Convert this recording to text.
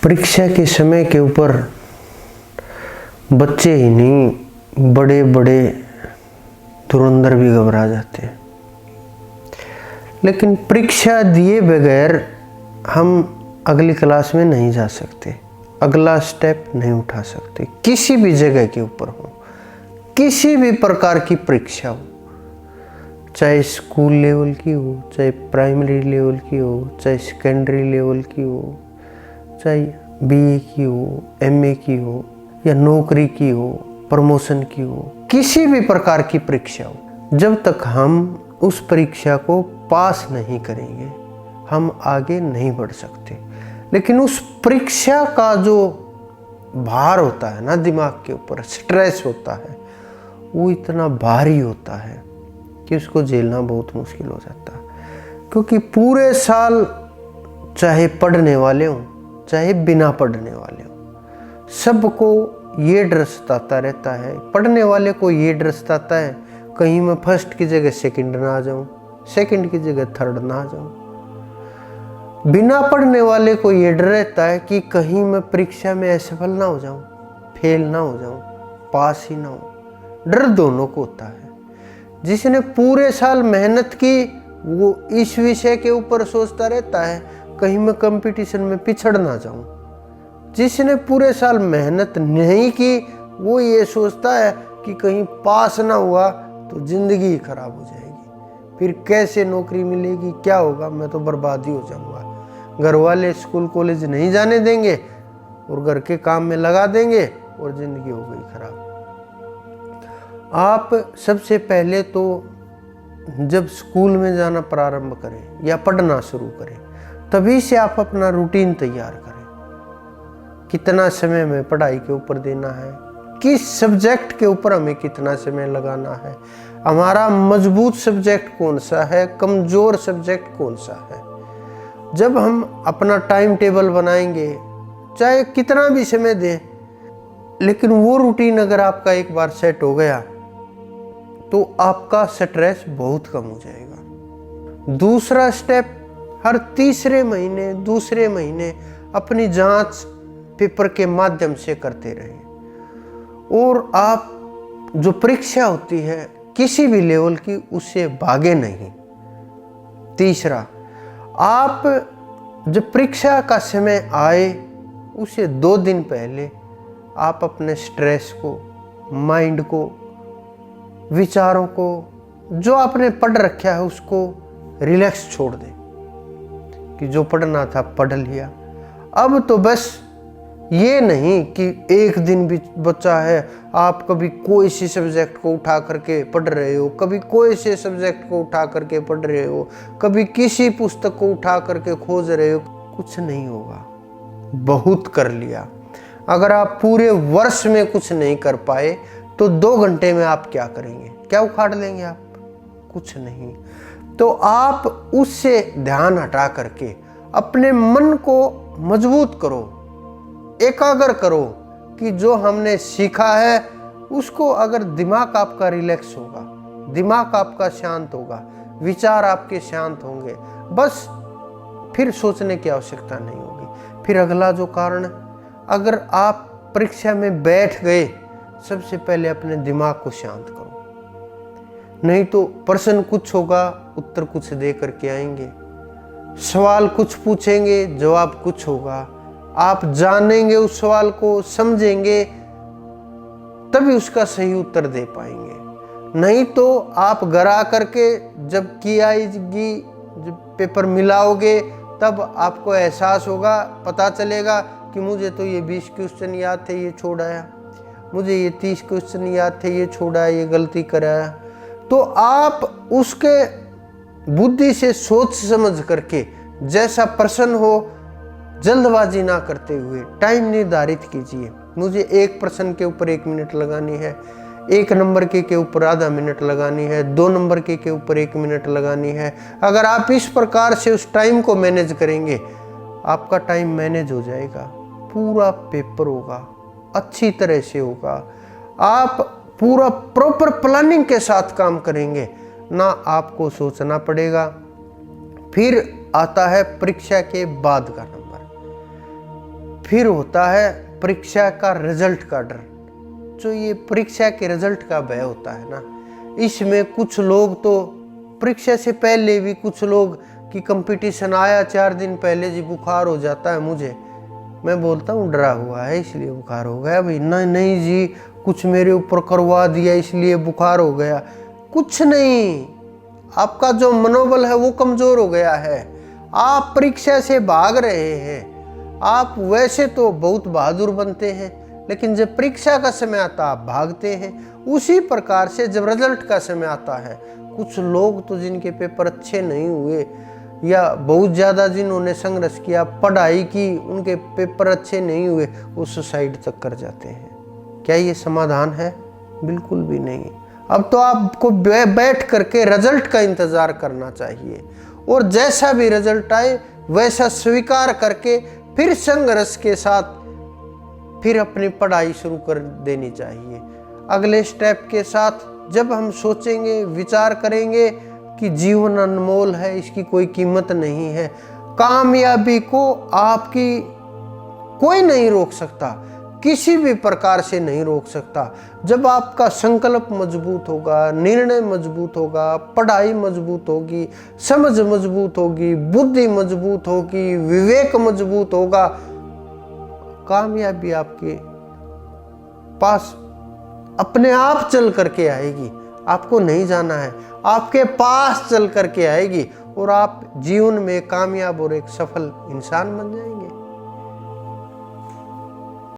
परीक्षा के समय के ऊपर बच्चे ही नहीं, बड़े बड़े धुरंधर भी घबरा जाते हैं। लेकिन परीक्षा दिए बगैर हम अगली क्लास में नहीं जा सकते, अगला स्टेप नहीं उठा सकते। किसी भी जगह के ऊपर हो, किसी भी प्रकार की परीक्षा हो, चाहे स्कूल लेवल की हो, चाहे प्राइमरी लेवल की हो, चाहे सेकेंडरी लेवल की हो, चाहे बीए की हो, एमए की हो, या नौकरी की हो, प्रमोशन की हो, किसी भी प्रकार की परीक्षा हो, जब तक हम उस परीक्षा को पास नहीं करेंगे हम आगे नहीं बढ़ सकते। लेकिन उस परीक्षा का जो भार होता है ना, दिमाग के ऊपर स्ट्रेस होता है, वो इतना भारी होता है कि उसको झेलना बहुत मुश्किल हो जाता है। क्योंकि पूरे साल चाहे पढ़ने वाले हों चाहे बिना पढ़ने वाले हों, सबको ये डर सताता रहता है। पढ़ने वाले को ये डर सताता है कहीं मैं फर्स्ट की जगह सेकंड ना आ जाऊं, सेकंड की जगह थर्ड ना आ जाऊं। बिना पढ़ने वाले को ये डर रहता है कि कहीं मैं परीक्षा में असफल ना हो जाऊं, फेल ना हो जाऊं, पास ही ना हो। डर दोनों को होता है। जिसने पूरे साल मेहनत की वो इस विषय के ऊपर सोचता रहता है कहीं मैं कंपटीशन में पिछड़ ना जाऊं। जिसने पूरे साल मेहनत नहीं की वो ये सोचता है कि कहीं पास ना हुआ तो जिंदगी ही खराब हो जाएगी, फिर कैसे नौकरी मिलेगी, क्या होगा, मैं तो बर्बाद ही हो जाऊंगा। घर वाले स्कूल कॉलेज नहीं जाने देंगे और घर के काम में लगा देंगे और जिंदगी हो गई खराब। आप सबसे पहले तो जब स्कूल में जाना प्रारंभ करें या पढ़ना शुरू करें तभी से आप अपना रूटीन तैयार करें। कितना समय हमें पढ़ाई के ऊपर देना है, किस सब्जेक्ट के ऊपर हमें कितना समय लगाना है, हमारा मजबूत सब्जेक्ट कौन सा है, कमज़ोर सब्जेक्ट कौन सा है। जब हम अपना टाइम टेबल बनाएंगे, चाहे कितना भी समय दें, लेकिन वो रूटीन अगर आपका एक बार सेट हो गया तो आपका स्ट्रेस बहुत कम हो जाएगा। दूसरा स्टेप, हर तीसरे महीने दूसरे महीने अपनी जांच पेपर के माध्यम से करते रहें और आप जो परीक्षा होती है किसी भी लेवल की उससे भागे नहीं। तीसरा, आप जब परीक्षा का समय आए उसे 2 दिन पहले आप अपने स्ट्रेस को, माइंड को, विचारों को, जो आपने पढ़ रखा है उसको रिलैक्स छोड़ दें कि जो पढ़ना था पढ़ लिया। अब तो बस ये नहीं कि एक दिन भी बचा है आप कभी कोई सी सब्जेक्ट को उठा करके पढ़ रहे हो, कभी कोई से सब्जेक्ट को उठा करके पढ़ रहे हो, कभी किसी पुस्तक को उठा करके खोज रहे हो, कुछ नहीं होगा। बहुत कर लिया। अगर आप पूरे वर्ष में कुछ नहीं कर पाए तो 2 घंटे में आप क्या करेंगे, क्या उखाड़ लेंगे आप? कुछ नहीं। तो आप उससे ध्यान हटा करके अपने मन को मजबूत करो, एकाग्र करो कि जो हमने सीखा है उसको, अगर दिमाग आपका रिलैक्स होगा, दिमाग आपका शांत होगा, विचार आपके शांत होंगे, बस फिर सोचने की आवश्यकता नहीं होगी। फिर अगला जो कारण, अगर आप परीक्षा में बैठ गए, सबसे पहले अपने दिमाग को शांत करो। नहीं तो प्रश्न कुछ होगा, उत्तर कुछ दे करके आएंगे, सवाल कुछ पूछेंगे, जवाब कुछ होगा। आप जानेंगे उस सवाल को, समझेंगे, तभी उसका सही उत्तर दे पाएंगे। नहीं तो आप घर आ करके जब की आएगी, जब पेपर मिलाओगे, तब आपको एहसास होगा, पता चलेगा कि मुझे तो ये 20 क्वेश्चन याद थे, ये छोड़ आया, मुझे ये 30 क्वेश्चन याद थे, ये छोड़ा, ये गलती कराया। तो आप उसके बुद्धि से सोच समझ करके जैसा प्रश्न हो, जल्दबाजी ना करते हुए टाइम निर्धारित कीजिए। मुझे एक प्रश्न के ऊपर 1 मिनट लगानी है, 1 नंबर के ऊपर आधा मिनट लगानी है, 2 नंबर के ऊपर 1 मिनट लगानी है। अगर आप इस प्रकार से उस टाइम को मैनेज करेंगे, आपका टाइम मैनेज हो जाएगा, पूरा पेपर होगा, अच्छी तरह से होगा। आप पूरा प्रॉपर प्लानिंग के साथ काम करेंगे, ना आपको सोचना पड़ेगा। फिर आता है परीक्षा के बाद का नंबर। फिर होता है परीक्षा का रिजल्ट का डर। जो ये परीक्षा के रिजल्ट का भय होता है ना, इसमें कुछ लोग तो परीक्षा से पहले भी, कुछ लोग कि कंपटीशन आया 4 दिन पहले जी बुखार हो जाता है मुझे, मैं बोलता हूँ डरा हुआ है इसलिए बुखार हो गया भाई। नहीं जी, कुछ मेरे ऊपर करवा दिया इसलिए बुखार हो गया। कुछ नहीं, आपका जो मनोबल है वो कमजोर हो गया है। आप परीक्षा से भाग रहे हैं। आप वैसे तो बहुत बहादुर बनते हैं, लेकिन जब परीक्षा का समय आता आप भागते हैं। उसी प्रकार से जब रिजल्ट का समय आता है, कुछ लोग तो जिनके पेपर अच्छे नहीं हुए या बहुत ज़्यादा जिन्होंने संघर्ष किया, पढ़ाई की, उनके पेपर अच्छे नहीं हुए, वो सुसाइड तक कर जाते हैं। क्या ये समाधान है? बिल्कुल भी नहीं। अब तो आपको बैठ करके रिजल्ट का इंतज़ार करना चाहिए, और जैसा भी रिजल्ट आए वैसा स्वीकार करके फिर संघर्ष के साथ फिर अपनी पढ़ाई शुरू कर देनी चाहिए। अगले स्टेप के साथ जब हम सोचेंगे, विचार करेंगे कि जीवन अनमोल है, इसकी कोई कीमत नहीं है, कामयाबी को आपकी कोई नहीं रोक सकता, किसी भी प्रकार से नहीं रोक सकता। जब आपका संकल्प मजबूत होगा, निर्णय मजबूत होगा, पढ़ाई मजबूत होगी, समझ मजबूत होगी, बुद्धि मजबूत होगी, विवेक मजबूत होगा, कामयाबी आपके पास अपने आप चल करके आएगी। आपको नहीं जाना है, आपके पास चल करके आएगी, और आप जीवन में कामयाब और एक सफल इंसान बन जाएंगे।